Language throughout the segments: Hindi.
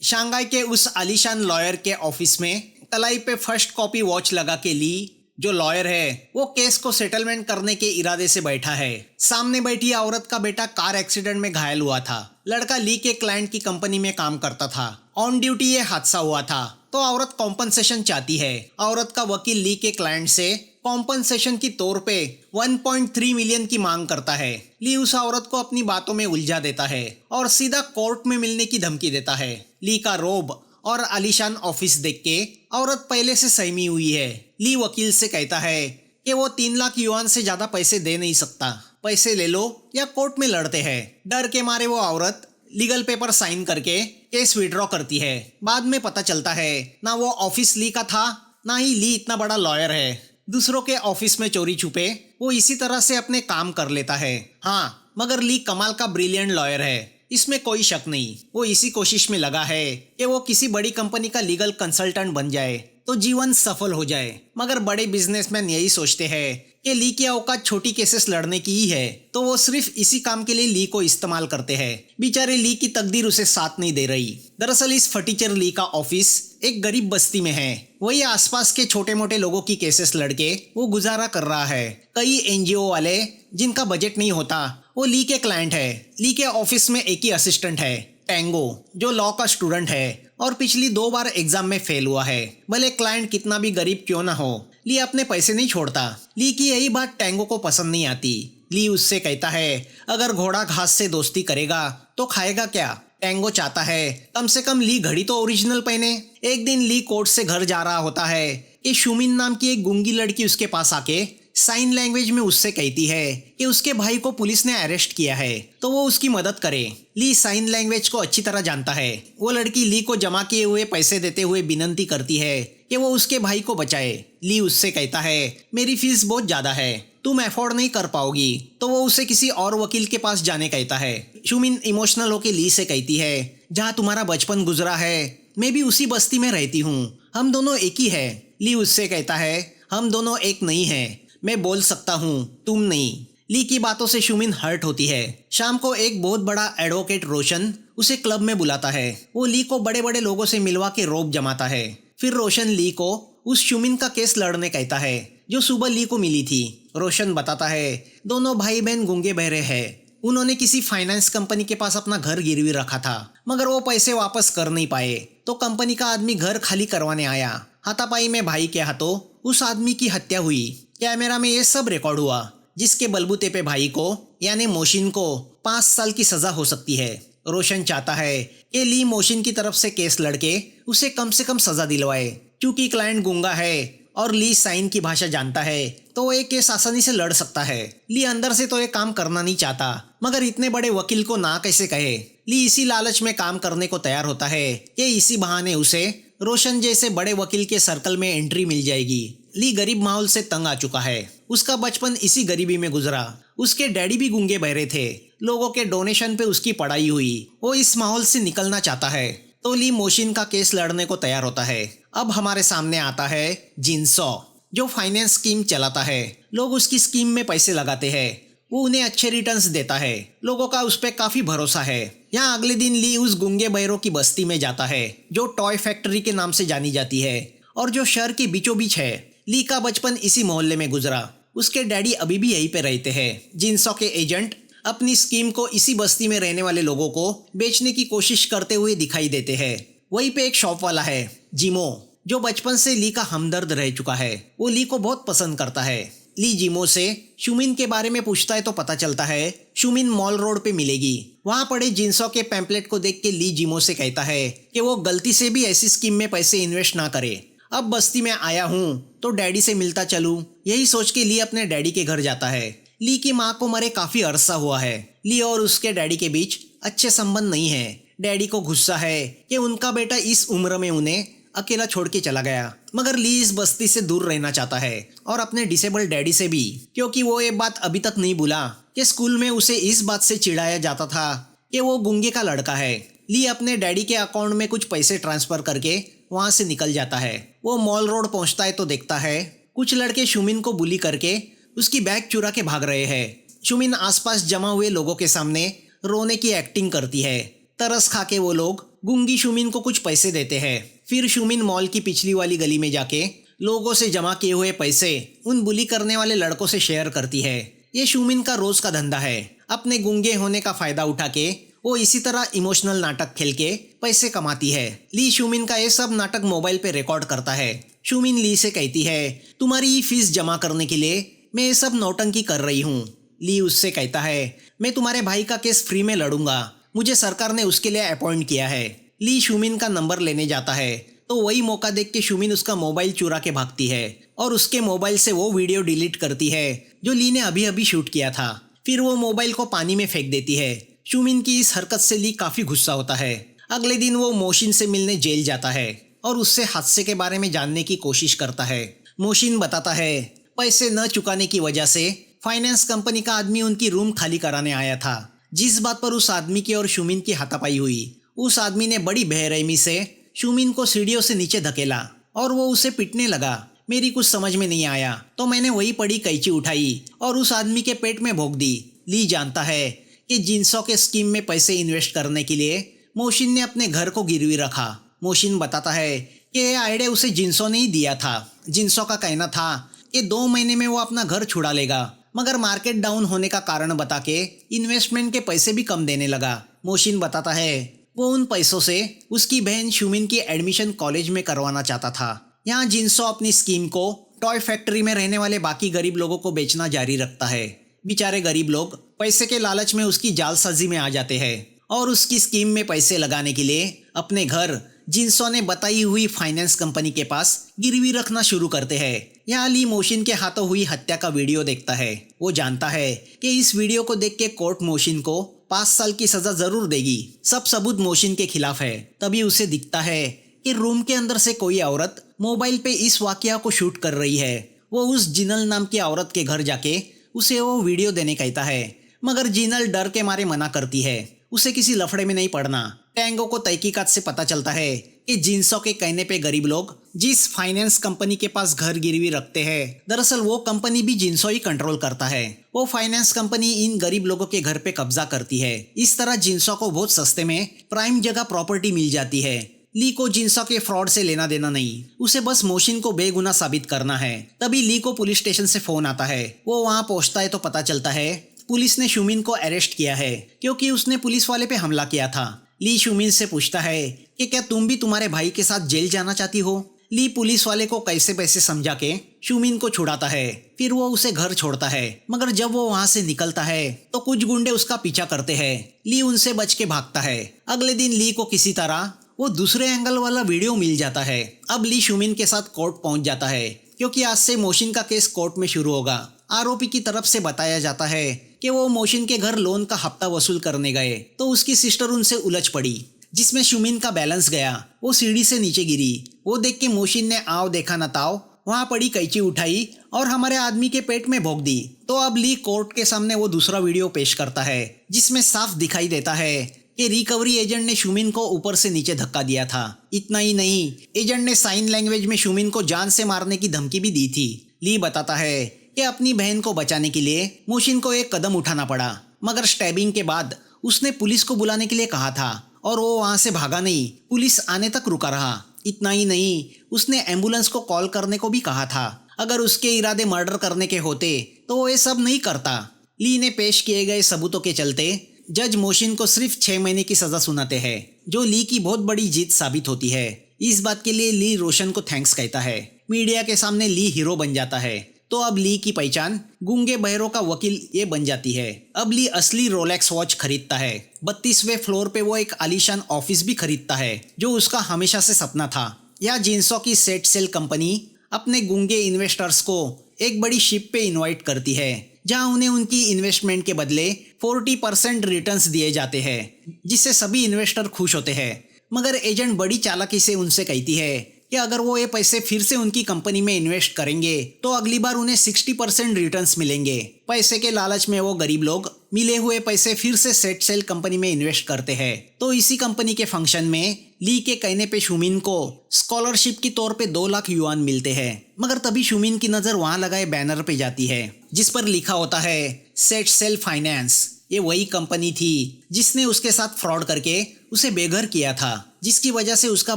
शंघाई के उस आलीशान लॉयर के ऑफिस में तलाई पे फर्स्ट कॉपी वॉच लगा के ली जो लॉयर है वो केस को सेटलमेंट करने के इरादे से बैठा है। सामने बैठी औरत का बेटा कार एक्सीडेंट में घायल हुआ था। लड़का ली के क्लाइंट की कंपनी में काम करता था। ऑन ड्यूटी ये हादसा हुआ था तो औरत कॉम्पनसेशन चाहती है। औरत का वकील ली के क्लाइंट से कॉम्पनसेशन की तौर पे 1.3 मिलियन की मांग करता है। ली उस औरत को अपनी बातों में उलझा देता है और सीधा कोर्ट में मिलने की धमकी देता है। ली का रोब और आलीशान ऑफिस देख के औरत पहले से सहमी हुई है। ली वकील से कहता है कि वो 3 लाख युआन से ज्यादा पैसे दे नहीं सकता। पैसे ले लो या कोर्ट में लड़ते हैं। डर के मारे वो औरत लीगल पेपर साइन करके केस विड्रॉ करती है। बाद में पता चलता है ना वो ऑफिस ली का था ना ही ली इतना बड़ा लॉयर है। दूसरों के ऑफिस में चोरी छुपे वो इसी तरह से अपने काम कर लेता है। हाँ, मगर ली कमाल का ब्रिलियंट लॉयर है, इसमें कोई शक नहीं। वो इसी कोशिश में लगा है कि वो किसी बड़ी कंपनी का लीगल कंसल्टेंट बन जाए तो जीवन सफल हो जाए। मगर बड़े बिजनेसमैन यही सोचते हैं कि ली की औकात छोटी केसेस लड़ने की ही है तो वो सिर्फ इसी काम के लिए ली को इस्तेमाल करते हैं। बेचारे ली की तकदीर उसे साथ नहीं दे रही। दरअसल इस फटीचर ली का ऑफिस एक गरीब बस्ती में है। वही आसपास के छोटे मोटे लोगों की केसेस लड़के वो गुजारा कर रहा है। कई एनजीओ वाले जिनका बजट नहीं होता वो ली के क्लाइंट है। ली के ऑफिस में एक ही असिस्टेंट है, टेंगो, जो लॉ का स्टूडेंट है और पिछली 2 बार एग्जाम में फेल हुआ है। भले क्लाइंट कितना भी गरीब क्यों ना हो, ली अपने पैसे नहीं छोड़ता। ली की यही बात टेंगो को पसंद नहीं आती। ली उससे कहता है अगर घोड़ा घास से दोस्ती करेगा तो खाएगा क्या। टेंगो चाहता है कम से कम ली घड़ी तो ओरिजिनल पहने। एक दिन ली कोर्ट से घर जा रहा होता है कि शुमिन नाम की एक गूंगी लड़की उसके पास आके साइन लैंग्वेज में उससे कहती है कि उसके भाई को पुलिस ने अरेस्ट किया है तो वो उसकी मदद करे। ली साइन लैंग्वेज को अच्छी तरह जानता है। वो लड़की ली को जमा किए हुए पैसे देते हुए विनती करती है कि वो उसके भाई को बचाए। ली उससे कहता है मेरी फीस बहुत ज्यादा है, तुम अफोर्ड नहीं कर पाओगी, तो वो उसे किसी और वकील के पास जाने कहता है। शुमिन इमोशनल होकर ली से कहती है जहाँ तुम्हारा बचपन गुजरा है मैं भी उसी बस्ती में रहती हूँ, हम दोनों एक ही है। ली उससे कहता है हम दोनों एक नहीं है, मैं बोल सकता हूँ तुम नहीं। ली की बातों से शुमिन हर्ट होती है। शाम को एक बहुत बड़ा एडवोकेट रोशन उसे क्लब में बुलाता है। वो ली को बड़े बड़े लोगों से मिलवा के रोब जमाता है। फिर रोशन ली को उस शुमिन का केस लड़ने कहता है जो सुबह ली को मिली थी। रोशन बताता है दोनों भाई बहन गूंगे बहरे हैं। उन्होंने किसी फाइनेंस कंपनी के पास अपना घर गिरवी रखा था मगर वो पैसे वापस कर नहीं पाए तो कंपनी का आदमी घर खाली करवाने आया। हाथापाई में भाई के हाथों उस आदमी की हत्या हुई। कैमरा में ये सब रिकॉर्ड हुआ जिसके बलबूते पे भाई को यानी मोशिन को 5 साल की सजा हो सकती है। रोशन चाहता है कि ली मोशिन की तरफ से केस लड़के उसे कम से कम सजा दिलवाए। क्योंकि क्लाइंट गूंगा है और ली साइन की भाषा जानता है तो वो एक केस आसानी से लड़ सकता है। ली अंदर से तो ये काम करना नहीं चाहता मगर इतने बड़े वकील को ना कैसे कहे। ली इसी लालच में काम करने को तैयार होता है कि इसी बहाने उसे रोशन जैसे बड़े वकील के सर्कल में एंट्री मिल जाएगी। ली गरीब माहौल से तंग आ चुका है। उसका बचपन इसी गरीबी में गुजरा। उसके डैडी भी गूंगे बहरे थे। लोगों के डोनेशन पे उसकी पढ़ाई हुई। वो इस माहौल से निकलना चाहता है तो ली मोशिन का केस लड़ने को तैयार होता है। अब हमारे सामने आता है जिनसो जो फाइनेंस स्कीम चलाता है। लोग उसकी स्कीम में पैसे लगाते हैं, वो उन्हें अच्छे रिटर्न्स देता है। लोगों का उस पर काफी भरोसा है। यहाँ अगले दिन ली उस गूंगे बहरों की बस्ती में जाता है जो टॉय फैक्ट्री के नाम से जानी जाती है और जो शहर के बीचों बीच है। ली का बचपन इसी मोहल्ले में गुजरा। उसके डैडी अभी भी यहीं पे रहते हैं। जिनसो के एजेंट अपनी स्कीम को इसी बस्ती में रहने वाले लोगों को बेचने की कोशिश करते हुए दिखाई देते हैं। वहीं पे एक शॉप वाला है जिमो जो बचपन से ली का हमदर्द रह चुका है। वो ली को बहुत पसंद करता है। ली जिमो से शुमिन के बारे में पूछता है तो पता चलता है शुमिन मॉल रोड पे मिलेगी। वहां पड़े जिनसो के पैम्पलेट को देख के ली जिमो से कहता है कि वो गलती से भी ऐसी स्कीम में पैसे इन्वेस्ट ना करे। अब बस्ती में आया हूँ तो डैडी से मिलता चलूं, यही सोच के ली अपने डैडी के घर जाता है। ली की माँ को मरे काफी अरसा हुआ है। ली और उसके डैडी के बीच अच्छे संबंध नहीं है। डैडी को गुस्सा है कि उनका बेटा इस उम्र में उन्हें अकेला छोड़ के चला गया। मगर ली इस बस्ती से दूर रहना चाहता है और अपने डिसेबल डैडी से भी, क्योंकि वो ये बात अभी तक नहीं भूला कि स्कूल में उसे इस बात से चिढ़ाया जाता था कि वो गूंगे का लड़का है। ली अपने डैडी के अकाउंट में कुछ पैसे ट्रांसफर करके वहां से निकल जाता है। वो मॉल रोड पहुंचता है तो देखता है कुछ लड़के शुमिन को बुली करके उसकी बैग चुरा के भाग रहे हैं। शुमिन आसपास जमा हुए लोगों के सामने रोने की एक्टिंग करती है। तरस खा के वो लोग गुंगी शुमिन को कुछ पैसे देते हैं। फिर शुमिन मॉल की पिछली वाली गली में जाके लोगों से जमा किए हुए पैसे उन बुली करने वाले लड़कों से शेयर करती है। ये शुमिन का रोज का धंधा है। अपने गुंगे होने का फायदा उठा के वो इसी तरह इमोशनल नाटक खेल के पैसे कमाती है। ली शुमिन का ये सब नाटक मोबाइल पे रिकॉर्ड करता है। शुमिन ली से कहती है, तुम्हारी फीस जमा करने के लिए मैं ये सब नौटंकी कर रही हूँ। ली उससे कहता है, मैं तुम्हारे भाई का केस फ्री में लड़ूंगा, मुझे सरकार ने उसके लिए अपॉइंट किया है। ली शुमिन का नंबर लेने जाता है तो वही मौका देख के शुमिन उसका मोबाइल चुरा के भागती है और उसके मोबाइल से वो वीडियो डिलीट करती है जो ली ने अभी अभी शूट किया था। फिर वो मोबाइल को पानी में फेंक देती है। शुमिन की इस हरकत से ली काफी गुस्सा होता है। अगले दिन वो मोशिन से मिलने जेल जाता है और उससे हादसे के बारे में जानने की कोशिश करता है। मोशिन बताता है, पैसे न चुकाने की वजह से फाइनेंस कंपनी का आदमी उनकी रूम खाली कराने आया था। जिस बात पर उस आदमी की और शुमिन की हाथापाई हुई, उस आदमी ने बड़ी बेरहमी से शुमिन को सीढ़ियों से नीचे धकेला और वो उसे पीटने लगा। मेरी कुछ समझ में नहीं आया तो मैंने वही पड़ी कैंची उठाई और उस आदमी के पेट में भोंक दी। ली जानता है कि जिनसो के स्कीम में पैसे इन्वेस्ट करने के लिए मोशिन ने अपने घर को गिरवी रखा। मोशिन बताता है कि यह आइडिया उसे जिनसो ने ही दिया था। जिनसो का कहना था कि 2 महीने में वो अपना घर छुड़ा लेगा, मगर मार्केट डाउन होने का कारण बता के इन्वेस्टमेंट के पैसे भी कम देने लगा। मोशिन बताता है वो उन पैसों से उसकी बहन शुमिन की एडमिशन कॉलेज में करवाना चाहता था। यहाँ जिनसो अपनी स्कीम को टॉय फैक्ट्री में रहने वाले बाकी गरीब लोगों को बेचना जारी रखता है। बेचारे गरीब लोग पैसे के लालच में उसकी जालसाजी में आ जाते हैं और उसकी स्कीम में पैसे लगाने के लिए अपने घर जिनसो ने बताई हुई फाइनेंस कंपनी के पास गिरवी रखना शुरू करते हैं। यहाँ ली मोशिन के हाथों हुई हत्या का वीडियो देखता है। वो जानता है कि इस वीडियो को देख के कोर्ट मोशिन को 5 साल की सजा जरूर देगी। सब सबूत मोशिन के खिलाफ है। तभी उसे दिखता है कि रूम के अंदर से कोई औरत मोबाइल पे इस वाकया को शूट कर रही है। वो उस जिनल नाम की औरत के घर जाके उसे वो वीडियो देने कहता है, मगर जिनल डर के मारे मना करती है। उसे किसी लफड़े में नहीं पड़ना। टैंगो को तहकीकात से पता चलता है कि जिनसो के कहने पे गरीब लोग जिस फाइनेंस कंपनी के पास घर गिरवी रखते हैं, दरअसल वो कंपनी भी जिनसो ही कंट्रोल करता है। वो फाइनेंस कंपनी इन गरीब लोगों के घर पे कब्जा करती है। इस तरह जिनसो को बहुत सस्ते में प्राइम जगह प्रॉपर्टी मिल जाती है। ली को जिनसो के फ्रॉड से लेना देना नहीं, उसे बस मोशिन को बेगुनाह साबित करना है। तभी ली को पुलिस स्टेशन से फोन आता है। वो वहाँ पहुँचता है तो पता चलता है पुलिस ने शुमिन को अरेस्ट किया है क्योंकि उसने पुलिस वाले पे हमला किया था। ली शुमिन से पूछता है कि क्या तुम भी तुम्हारे भाई के साथ जेल जाना चाहती हो। ली पुलिस वाले को कैसे पैसे समझा के शुमिन को छुड़ाता है। फिर वो उसे घर छोड़ता है, मगर जब वो वहाँ से निकलता है तो कुछ गुंडे उसका पीछा करते हैं। ली उनसे बच के भागता है। अगले दिन ली को किसी तरह वो दूसरे एंगल वाला वीडियो मिल जाता है। अब ली शुमिन के साथ कोर्ट पहुंच जाता है क्योंकि आज से मोशिन का केस कोर्ट में शुरू होगा। आरोपी की तरफ से बताया जाता है कि वो मोशिन के घर लोन का हफ्ता वसूल करने गए तो उसकी सिस्टर उनसे उलझ पड़ी, जिसमें शुमिन का बैलेंस गया। वो सीढ़ी से नीचे गिरी। वो देख के मोशिन ने आओ देखा न ताओ वहाँ पड़ी कैंची उठाई और हमारे आदमी के पेट में भोंक दी। तो अब ली कोर्ट के सामने वो दूसरा वीडियो पेश करता है जिसमें साफ दिखाई देता है कि रिकवरी एजेंट ने शुमिन को ऊपर से नीचे धक्का दिया था। इतना ही नहीं, एजेंट ने साइन लैंग्वेज में शुमिन को जान से मारने की धमकी भी दी थी। ली बताता है कि अपनी बहन को बचाने के लिए मोशिन को एक कदम उठाना पड़ा, मगर स्टैबिंग के बाद उसने पुलिस को बुलाने के लिए कहा था और वो वहाँ से भागा नहीं, पुलिस आने तक रुका रहा। इतना ही नहीं, उसने एम्बुलेंस को कॉल करने को भी कहा था। अगर उसके इरादे मर्डर करने के होते तो वो ये सब नहीं करता। ली ने पेश किए गए सबूतों के चलते जज मोशिन को सिर्फ 6 महीने की सजा सुनाते हैं, जो ली की बहुत बड़ी जीत साबित होती है। इस बात के लिए ली रोशन को थैंक्स कहता है। मीडिया के सामने ली हीरो बन जाता है। तो अब ली की पहचान गूंगे बहरों का वकील ये बन जाती है। अब ली असली रोलेक्स वॉच खरीदता है। 32वें फ्लोर पे वो एक आलीशान ऑफिस भी खरीदता है जो उसका हमेशा से सपना था। यह जिनसो की सेट सेल कंपनी अपने गूंगे इन्वेस्टर्स को एक बड़ी शिप पे इनवाइट करती है जहां उन्हें उनकी इन्वेस्टमेंट के बदले 40% रिटर्न्स दिए जाते हैं, जिससे सभी इन्वेस्टर खुश होते हैं। मगर एजेंट बड़ी चालाकी से उनसे कहती है कि अगर वो ये पैसे फिर से उनकी कंपनी में इन्वेस्ट करेंगे तो अगली बार उन्हें 60% रिटर्न्स मिलेंगे। पैसे के लालच में वो गरीब लोग मिले हुए पैसे फिर से सेट सेल कंपनी में इन्वेस्ट करते हैं। तो इसी कंपनी के फंक्शन में ली के कहने पे शुमिन को स्कॉलरशिप के तौर पे 2 लाख युआन मिलते हैं। मगर तभी शुमिन की नजर वहां लगाए बैनर पे जाती है जिस पर लिखा होता है सेट सेल फाइनेंस। ये वही कंपनी थी जिसने उसके साथ फ्रॉड करके उसे बेघर किया था, जिसकी वजह से उसका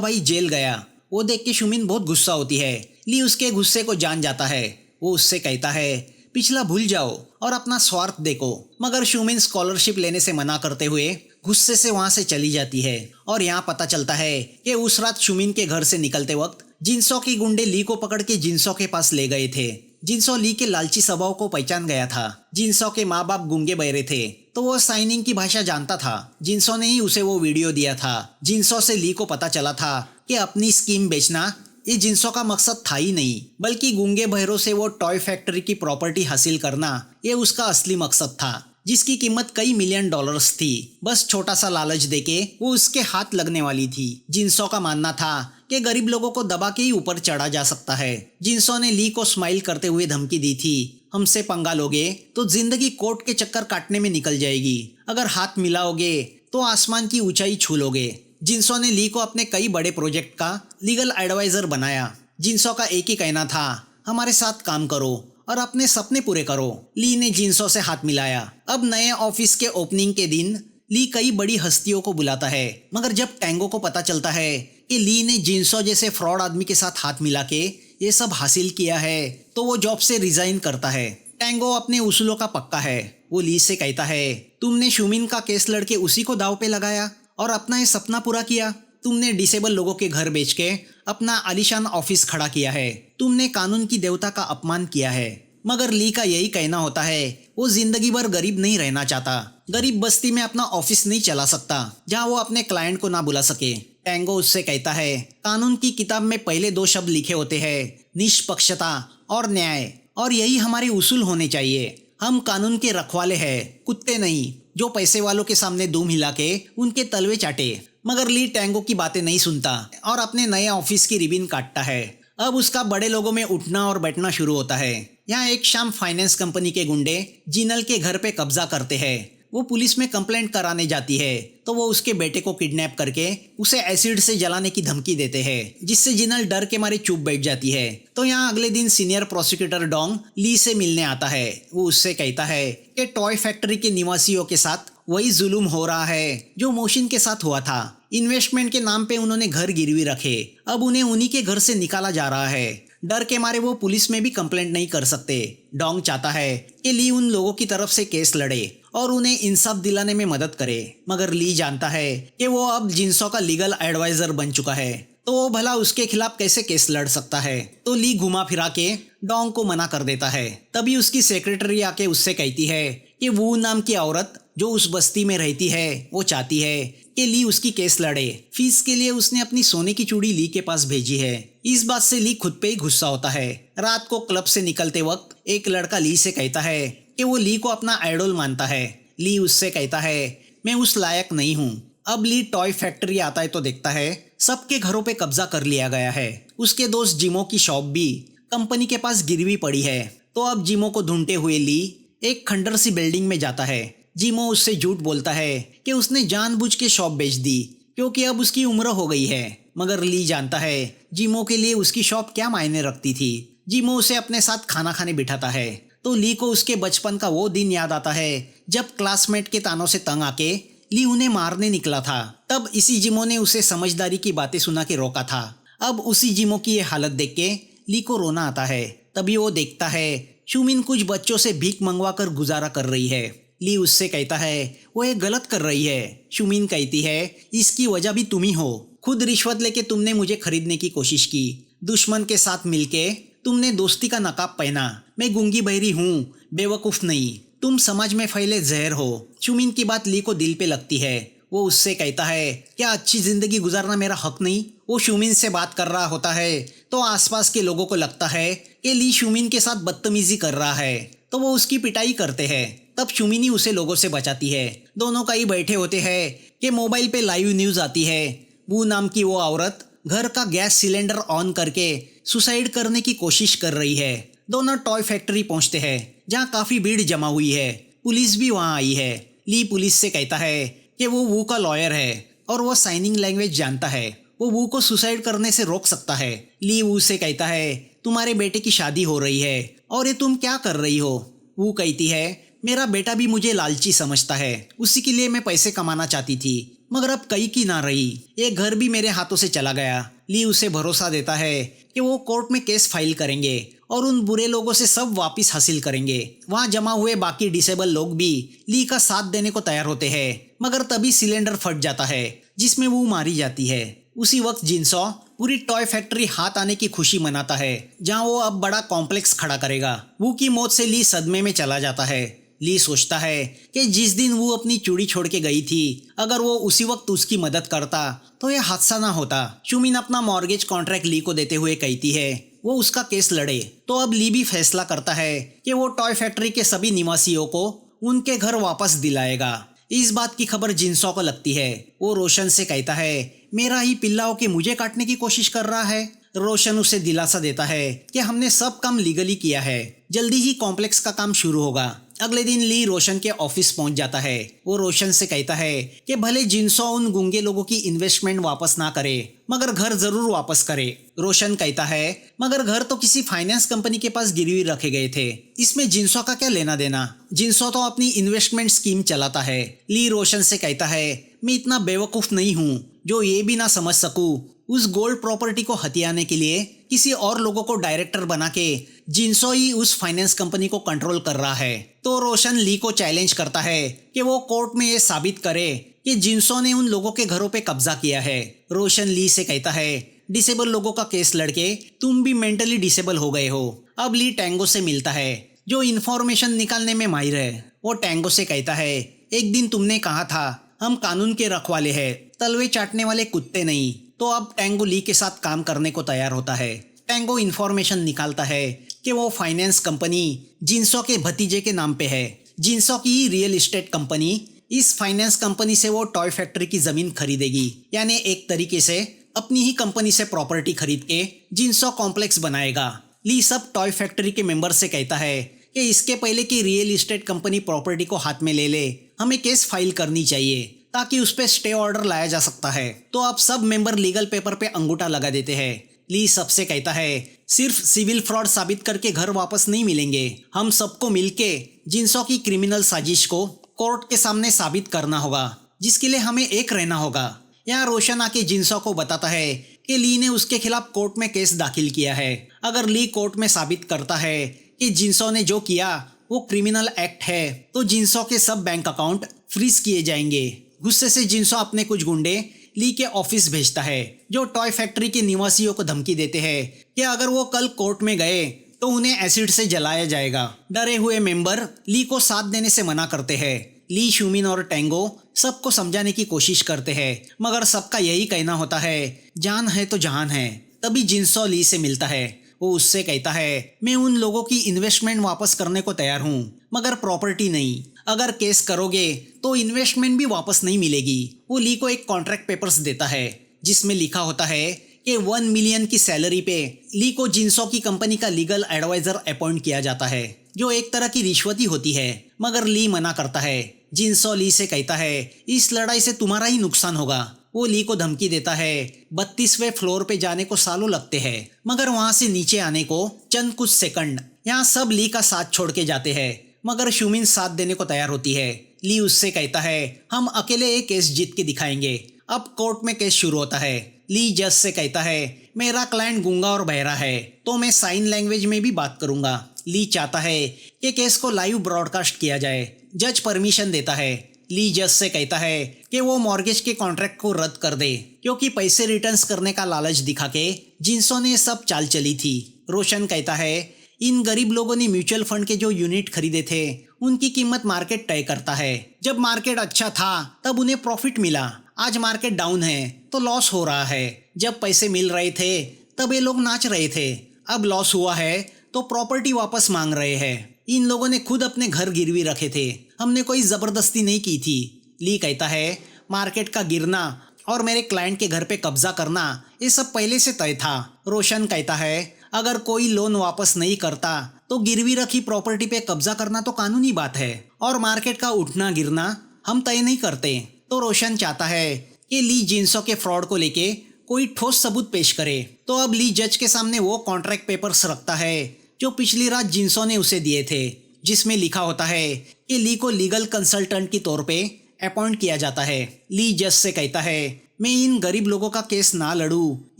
भाई जेल गया। वो देख के शुमिन बहुत गुस्सा होती है। ली उसके गुस्से को जान जाता है। वो उससे कहता है पिछला भूल जाओ और अपना स्वार्थ देखो, मगर शुमिन स्कॉलरशिप लेने से मना करते हुए गुस्से से वहां से चली जाती है। और यहाँ पता चलता है कि उस रात शुमिन के घर से निकलते वक्त जिनसो के गुंडे ली को पकड़ के जिनसो के पास ले गए थे। जिनसो ली के लालची स्वभाव को पहचान गया था। जिनसो के माँ बाप गूंगे बहरे थे तो वो साइनिंग की भाषा जानता था। जिनसो ने ही उसे वो वीडियो दिया था। जिनसो से ली को पता चला था कि अपनी स्कीम बेचना ये जिनसो का मकसद था ही नहीं, बल्कि गूंगे बहरों से वो टॉय फैक्ट्री की प्रॉपर्टी हासिल करना ये उसका असली मकसद था, जिसकी कीमत कई मिलियन डॉलर्स थी। बस छोटा सा लालच देके वो उसके हाथ लगने वाली थी। जिनसो का मानना था कि गरीब लोगों को दबा के ही ऊपर चढ़ा जा सकता है। जिनसो ने ली को स्माइल करते हुए धमकी दी थी, हमसे पंगा लोगे तो जिंदगी कोर्ट के चक्कर काटने में निकल जाएगी, अगर हाथ मिलाओगे तो आसमान की ऊंचाई छू लोगे। जिनसो ने ली को अपने कई बड़े प्रोजेक्ट का लीगल एडवाइजर बनाया। जिनसो का एक ही कहना था, हमारे साथ काम करो और अपने सपने पूरे करो। ली ने जिनसो से हाथ मिलाया। अब नए ऑफिस के ओपनिंग के दिन ली कई बड़ी हस्तियों को बुलाता है, मगर जब टैंगो को पता चलता है कि ली ने जिनसो जैसे फ्रॉड आदमी के साथ हाथ मिला के ये सब हासिल किया है तो वो जॉब से रिजाइन करता है। टैंगो अपने उसूलों का पक्का है। वो ली से कहता है, तुमने शुमिन का केस लड़के उसी को दाव पे लगाया और अपना ये सपना पूरा किया। तुमने डिसेबल लोगों के घर बेच के अपना आलीशान ऑफिस खड़ा किया है। तुमने कानून की देवता का अपमान किया है। मगर ली का यही कहना होता है, वो जिंदगी भर गरीब नहीं रहना चाहता। गरीब बस्ती में अपना ऑफिस नहीं चला सकता जहाँ वो अपने क्लाइंट को ना बुला सके। टैंगो उससे कहता है, कानून की किताब में पहले 2 शब्द लिखे होते हैं, निष्पक्षता और न्याय, और यही हमारे उसूल होने चाहिए। हम कानून के रखवाले हैं, कुत्ते नहीं जो पैसे वालों के सामने दुम हिला के उनके तलवे चाटे। मगर ली टैंगो की बातें नहीं सुनता और अपने नए ऑफिस की रिबन काटता है। अब उसका बड़े लोगों में उठना और बैठना शुरू होता है। यहाँ एक शाम फाइनेंस कंपनी के गुंडे जिनल के घर पे कब्जा करते हैं। वो पुलिस में कंप्लेंट कराने जाती है तो वो उसके बेटे को किडनैप करके उसे एसिड से जलाने की धमकी देते हैं, जिससे जिनल डर के मारे चुप बैठ जाती है। तो यहाँ अगले दिन सीनियर प्रोसिक्यूटर डोंग ली से मिलने आता है। वो उससे कहता है कि टॉय फैक्ट्री के निवासियों के साथ वही जुल्म हो रहा है जो मोशिन के साथ हुआ था। इन्वेस्टमेंट के नाम पे उन्होंने घर गिरवी रखे, अब उन्हें उन्हीं के घर से निकाला जा रहा है। डर के मारे वो पुलिस में भी कंप्लेंट नहीं कर सकते। डोंग चाहता है कि ली उन लोगों की तरफ से केस लड़े और उन्हें इंसाफ दिलाने में मदद करे, मगर ली जानता है कि वो अब जिनसो का लीगल एडवाइजर बन चुका है, तो वो भला उसके खिलाफ कैसे केस लड़ सकता है। तो ली घुमा फिरा के डोंग को मना कर देता है। तभी उसकी सेक्रेटरी आके उससे कहती है कि वो नाम की औरत जो उस बस्ती में रहती है वो चाहती है कि ली उसकी केस लड़े। फीस के लिए उसने अपनी सोने की चूड़ी ली के पास भेजी है। इस बात से ली खुद पे ही गुस्सा होता है। रात को क्लब से निकलते वक्त एक लड़का ली से कहता है कि वो ली को अपना आइडल मानता है। ली उससे कहता है, मैं उस लायक नहीं हूँ। अब ली टॉय फैक्ट्री आता है तो देखता है सबके घरों पे कब्जा कर लिया गया है। उसके दोस्त जिमो की शॉप भी कंपनी के पास गिरवी पड़ी है। तो अब जिमो को ढूंढते हुए ली एक खंडर सी बिल्डिंग में जाता है। जिमो उससे झूठ बोलता है कि उसने जानबूझ के शॉप बेच दी क्योंकि अब उसकी उम्र हो गई है, मगर ली जानता है जिमो के लिए उसकी शॉप क्या मायने रखती थी। जिमो उसे अपने साथ खाना खाने बिठाता है तो ली को उसके बचपन का वो दिन याद आता है जब क्लासमेट के तानों से तंग आके ली उन्हें मारने निकला था। तब इसी जिमो ने उसे समझदारी की बातें सुना के रोका था। अब उसी जिमो की ये हालत देख के ली को रोना आता है। तभी वो देखता है शुमिन कुछ बच्चों से भीख मंगवा कर गुजारा कर रही है। ली उससे कहता है वो ये गलत कर रही है। शुमिन कहती है इसकी वजह भी तुम ही हो। खुद रिश्वत लेके तुमने मुझे खरीदने की कोशिश की। दुश्मन के साथ मिलके तुमने दोस्ती का नकाब पहना। मैं गूंगी बहरी हूँ, बेवकूफ़ नहीं। तुम समाज में फैले जहर हो। शुमिन की बात ली को दिल पे लगती है। वो उससे कहता है क्या अच्छी जिंदगी गुजारना मेरा हक नहीं। वो शुमिन से बात कर रहा होता है तो आसपास के लोगों को लगता है कि ली शुमिन के साथ बदतमीजी कर रहा है, तो वो उसकी पिटाई करते हैं। तब शुमिनी उसे लोगों से बचाती है। दोनों कहीं बैठे होते हैं कि मोबाइल पे लाइव न्यूज़ आती है। वो नाम की वो औरत घर का गैस सिलेंडर ऑन करके सुसाइड करने की कोशिश कर रही है। दोनों टॉय फैक्ट्री पहुंचते हैं जहां काफ़ी भीड़ जमा हुई है। पुलिस भी वहां आई है। ली पुलिस से कहता है कि वो का लॉयर है और वो साइनिंग लैंग्वेज जानता है। वो को सुसाइड करने से रोक सकता है। ली वू से कहता है तुम्हारे बेटे की शादी हो रही है और ये तुम क्या कर रही हो। वो कहती है मेरा बेटा भी मुझे लालची समझता है, उसी के लिए मैं पैसे कमाना चाहती थी, मगर अब कहीं की ना रही, ये घर भी मेरे हाथों से चला गया। ली उसे भरोसा देता है कि वो कोर्ट में केस फाइल करेंगे और उन बुरे लोगों से सब वापस हासिल करेंगे। वहाँ जमा हुए बाकी डिसेबल लोग भी ली का साथ देने को तैयार होते हैं, मगर तभी सिलेंडर फट जाता है जिसमें वो मारी जाती है। उसी वक्त जिनसो पूरी टॉय फैक्ट्री हाथ आने की खुशी मनाता है, जहाँ वो अब बड़ा कॉम्प्लेक्स खड़ा करेगा। वू की मौत से ली सदमे में चला जाता है। ली सोचता है कि जिस दिन वो अपनी चूड़ी छोड़ के गई थी, अगर वो उसी वक्त उसकी मदद करता तो यह हादसा ना होता। शुमिन अपना मॉर्गेज कॉन्ट्रैक्ट ली को देते हुए कहती है वो उसका केस लड़े। तो अब ली भी फैसला करता है कि वो टॉय फैक्ट्री के सभी निवासियों को उनके घर वापस दिलाएगा। इस बात की खबर जिनसो को लगती है। वो रोशन से कहता है मेरा ही पिल्ला हो के मुझे काटने की कोशिश कर रहा है। रोशन उसे दिलासा देता है कि हमने सब काम लीगली किया है, जल्दी ही कॉम्प्लेक्स का काम शुरू होगा। अगले दिन ली रोशन के ऑफिस पहुंच जाता है। वो रोशन से कहता है कि भले जिनसो उन गूंगे लोगों की इन्वेस्टमेंट वापस ना करे, मगर घर जरूर वापस करे। रोशन कहता है मगर घर तो किसी फाइनेंस कंपनी के पास गिरवी रखे गए थे, इसमें जिनसो का क्या लेना देना? जिनसो तो अपनी इन्वेस्टमेंट स्कीम चलाता है। ली रोशन से कहता है मैं इतना बेवकूफ नहीं हूँ जो ये भी ना समझ सकूं उस गोल्ड प्रॉपर्टी को हथियाने के लिए किसी और लोगों को डायरेक्टर बना के जिनसो ही उस फाइनेंस कंपनी को कंट्रोल कर रहा है। तो रोशन ली को चैलेंज करता है कि वो कोर्ट में ये साबित करे कि जिनसो ने उन लोगों के घरों पे कब्जा किया है। रोशन ली से कहता है डिसेबल लोगों का केस लड़के तुम भी मेंटली डिसेबल हो गए हो। अब ली टैंगो से मिलता है जो इन्फॉर्मेशन निकालने में माहिर है। वो टैंगो से कहता है एक दिन तुमने कहा था हम कानून के रखवाले हैं, तलवे चाटने वाले कुत्ते नहीं। तो अब टैंगो ली के साथ काम करने को तैयार होता है। टैंगो इन्फॉर्मेशन निकालता है कि वो फाइनेंस कंपनी जिनसो के भतीजे के नाम पे है। जिनसो की ही रियल एस्टेट कंपनी, इस फाइनेंस कंपनी से वो टॉय फैक्ट्री की जमीन खरीदेगी, यानी एक तरीके से अपनी ही कंपनी से प्रॉपर्टी खरीद के जिनसो कॉम्प्लेक्स बनाएगा। ली सब टॉय फैक्ट्री के मेंबर से कहता है कि इसके पहले कि रियल एस्टेट कंपनी प्रॉपर्टी को हाथ में ले ले, हमें केस फाइल करनी चाहिए ताकि उस पर स्टे ऑर्डर लाया जा सकता है। तो अब सब मेंबर लीगल पेपर पे अंगूठा लगा देते हैं। ली सबसे कहता है सिर्फ सिविल फ्रॉड साबित करके घर वापस नहीं मिलेंगे, हम सबको मिलके जिनसो की क्रिमिनल साजिश को कोर्ट के सामने साबित करना होगा, जिसके लिए हमें एक रहना होगा। यहाँ रोशन आके जिनसो को बताता है कि ली ने उसके खिलाफ कोर्ट में केस दाखिल किया है। अगर ली कोर्ट में साबित करता है कि जिनसो ने जो किया वो क्रिमिनल एक्ट है, तो जिनसो के सब बैंक अकाउंट फ्रीज किए जाएंगे। गुस्से से जिनसो अपने कुछ गुंडे ली के ऑफिस भेजता है, जो टॉय फैक्ट्री के निवासियों को धमकी देते हैं कि अगर वो कल कोर्ट में गए तो उन्हें एसिड से जलाया जाएगा। डरे हुए मेंबर ली को साथ देने से मना करते हैं। ली, शुमिन और टैंगो सबको समझाने की कोशिश करते हैं, मगर सबका यही कहना होता है जान है तो जहान है। तभी जिनसो ली से मिलता है। वो उससे कहता है मैं उन लोगों की इन्वेस्टमेंट वापस करने को तैयार हूँ, मगर प्रॉपर्टी नहीं। अगर केस करोगे तो इन्वेस्टमेंट भी वापस नहीं मिलेगी। वो ली को एक कॉन्ट्रैक्ट पेपर्स देता है जिसमें लिखा होता है कि 1 मिलियन की सैलरी पे ली को जिनसो की कंपनी का लीगल एडवाइजर अपॉइंट किया जाता है, जो एक तरह की रिश्वत ही होती है। मगर ली मना करता है। जिनसो ली से कहता है इस लड़ाई से तुम्हारा ही नुकसान होगा। वो ली को धमकी देता है 32वें फ्लोर पे जाने को सालों लगते हैं, मगर वहां से नीचे आने को चंद कुछ सेकंड। यहाँ सब ली का साथ छोड़ के जाते हैं, मगर शुमिन साथ देने को तैयार होती है। ली उससे कहता है हम अकेले एक केस जीत के दिखाएंगे। अब कोर्ट में केस शुरू होता है। ली जज से कहता है मेरा क्लाइंट गूंगा और बहरा है, तो मैं साइन लैंग्वेज में भी बात करूंगा। ली चाहता है कि केस को लाइव ब्रॉडकास्ट किया जाए। जज परमिशन देता है। ली जज से कहता है कि वो मॉर्गेज के कॉन्ट्रैक्ट को रद्द कर दे, क्योंकि पैसे रिटर्न्स करने का लालच दिखा के जिनसो ने सब चाल चली थी। रोशन कहता है इन गरीब लोगों ने म्यूचुअल फंड के जो यूनिट खरीदे थे उनकी कीमत मार्केट तय करता है। जब मार्केट अच्छा था तब उन्हें प्रॉफिट मिला, आज मार्केट डाउन है तो लॉस हो रहा है। जब पैसे मिल रहे थे तब ये लोग नाच रहे थे, अब लॉस हुआ है तो प्रॉपर्टी वापस मांग रहे हैं। इन लोगों ने खुद अपने घर गिरवी रखे थे, हमने कोई जबरदस्ती नहीं की थी। ली कहता है मार्केट का गिरना और मेरे क्लाइंट के घर पे कब्जा करना ये सब पहले से तय था। रोशन कहता है अगर कोई लोन वापस नहीं करता तो गिरवी रखी प्रॉपर्टी पे कब्जा करना तो कानूनी बात है, और मार्केट का उठना गिरना हम तय नहीं करते। तो रोशन चाहता है कि ली जिनसो के फ्रॉड को लेके कोई ठोस सबूत पेश करे। तो अब ली जज के सामने वो कॉन्ट्रैक्ट पेपर्स रखता है जो पिछली रात जिनसो ने उसे दिए थे। जिसमें लिखा होता है कि ली को लीगल कंसल्टेंट के तौर पे अपॉइंट किया जाता है। ली जज से कहता है, मैं इन गरीब लोगों का केस ना लड़ूं,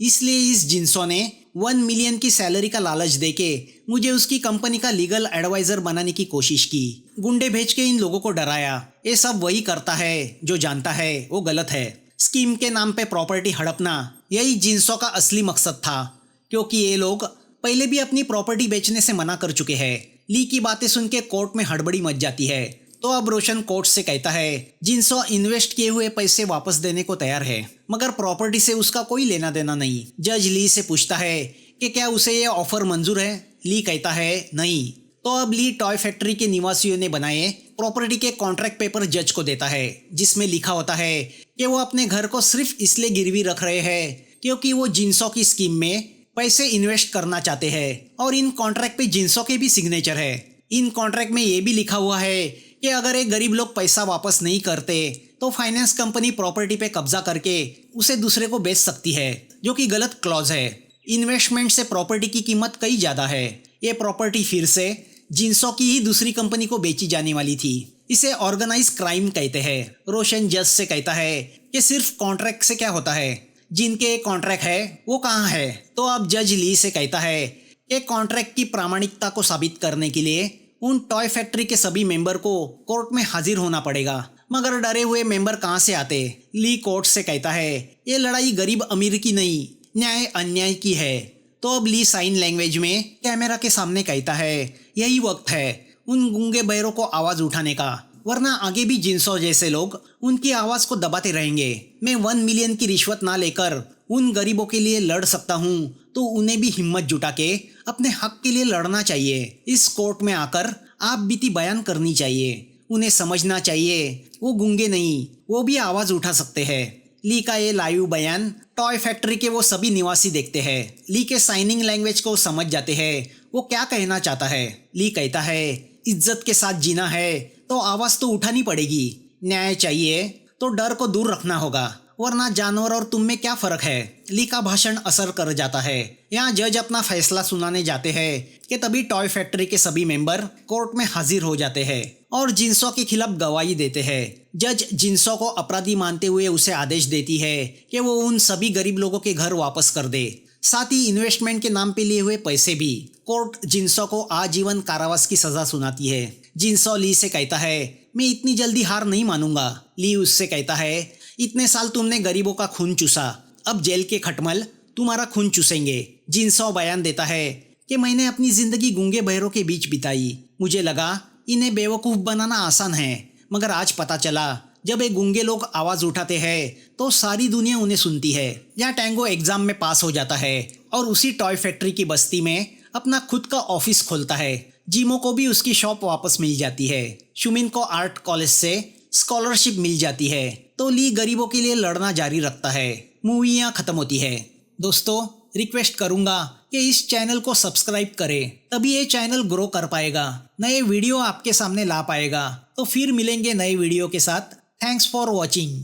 इसलिए इस जिनसो ने 1 मिलियन की सैलरी का लालच देके मुझे उसकी कंपनी का लीगल एडवाइजर बनाने की कोशिश की। गुंडे भेज के इन लोगों को डराया। ये सब वही करता है जो जानता है वो गलत है। स्कीम के नाम पे प्रॉपर्टी हड़पना यही जिनसो का असली मकसद था, क्योंकि ये लोग पहले भी अपनी प्रॉपर्टी बेचने से मना कर चुके हैं। ली की बातें सुन के कोर्ट में हड़बड़ी मच जाती है। तो अब रोशन कोर्ट से कहता है, जिनसो इन्वेस्ट किए हुए पैसे वापस देने को तैयार है, मगर प्रॉपर्टी से उसका कोई लेना देना नहीं। जज ली से पूछता है कि क्या उसे ये ऑफर मंजूर है। ली कहता है नहीं। तो अब ली टॉय फैक्ट्री के निवासियों ने बनाए प्रॉपर्टी के कॉन्ट्रैक्ट पेपर जज को देता है, जिसमें लिखा होता है कि वो अपने घर को सिर्फ इसलिए गिरवी रख रहे हैं क्योंकि वो जिनसो की स्कीम में पैसे इन्वेस्ट करना चाहते हैं, और इन कॉन्ट्रैक्ट पे जिनसो के भी सिग्नेचर है। इन कॉन्ट्रैक्ट में ये भी लिखा हुआ है कि अगर एक गरीब लोग पैसा वापस नहीं करते तो फाइनेंस कंपनी प्रॉपर्टी पे कब्जा करके उसे दूसरे को बेच सकती है, जो कि गलत क्लॉज है। इन्वेस्टमेंट से प्रॉपर्टी की कीमत कई ज़्यादा है। ये प्रॉपर्टी फिर से जिनसो की ही दूसरी कंपनी को बेची जाने वाली थी। इसे ऑर्गेनाइज क्राइम कहते हैं। रोशन जज से कहता है कि सिर्फ कॉन्ट्रैक्ट से क्या होता है, जिनके कॉन्ट्रैक्ट है वो कहाँ है। तो अब जज ली से कहता है कि कॉन्ट्रैक्ट की प्रामाणिकता को साबित करने के लिए उन टॉय फैक्ट्री के सभी मेंबर को कोर्ट में हाजिर होना पड़ेगा, मगर डरे हुए मेंबर कहाँ से आते। ली कोर्ट से कहता है, ये लड़ाई गरीब अमीर की नहीं, न्याय अन्याय की है। तो अब ली साइन लैंग्वेज में कैमरा के सामने कहता है, यही वक्त है उन गूंगे बहरों को आवाज उठाने का, वरना आगे भी जिनसो जैसे लोग उनकी आवाज को दबाते रहेंगे। मैं 1 मिलियन की रिश्वत ना लेकर उन गरीबों के लिए लड़ सकता हूँ, तो उन्हें भी हिम्मत जुटा के अपने हक के लिए लड़ना चाहिए। इस कोर्ट में आकर आप बीती बयान करनी चाहिए। उन्हें समझना चाहिए वो गूंगे नहीं, वो भी आवाज उठा सकते हैं। ली का ये लाइव बयान टॉय फैक्ट्री के वो सभी निवासी देखते हैं। ली के साइनिंग लैंग्वेज को समझ जाते हैं वो क्या कहना चाहता है। ली कहता है, इज्जत के साथ जीना है तो आवाज तो उठानी पड़ेगी, न्याय चाहिए तो डर को दूर रखना होगा, वरना जानवर और तुम में क्या फर्क है। ली का भाषण असर कर जाता है। यहाँ जज अपना फैसला सुनाने जाते हैं कि तभी टॉय फैक्ट्री के सभी मेंबर कोर्ट में हाजिर हो जाते हैं और जिनसो के खिलाफ गवाही देते हैं। जज जिनसो को अपराधी मानते हुए उसे आदेश देती है कि वो उन सभी गरीब लोगों के घर वापस कर दे, साथ ही इन्वेस्टमेंट के नाम पे लिए हुए पैसे भी। कोर्ट जिनसो को आजीवन कारावास की सजा सुनाती है। जिनसो ली से कहता है, मैं इतनी जल्दी हार नहीं मानूंगा। ली उससे कहता है, इतने साल तुमने गरीबों का खून चूसा, अब जेल के खटमल तुम्हारा खून चूसेंगे। जिनसो बयान देता है कि मैंने अपनी जिंदगी गूंगे बहरों के बीच बिताई, मुझे लगा इन्हें बेवकूफ़ बनाना आसान है, मगर आज पता चला जब ये गूंगे लोग आवाज़ उठाते हैं तो सारी दुनिया उन्हें सुनती है। यहाँ टैंगो एग्जाम में पास हो जाता है और उसी टॉय फैक्ट्री की बस्ती में अपना खुद का ऑफिस खोलता है। जिमो को भी उसकी शॉप वापस मिल जाती है। शुमिन को आर्ट कॉलेज से स्कॉलरशिप मिल जाती है। तो ली गरीबों के लिए लड़ना जारी रखता है। मूवियाँ खत्म होती है। दोस्तों, रिक्वेस्ट करूंगा कि इस चैनल को सब्सक्राइब करें, तभी ये चैनल ग्रो कर पाएगा, नए वीडियो आपके सामने ला पाएगा। तो फिर मिलेंगे नए वीडियो के साथ। Thanks for watching.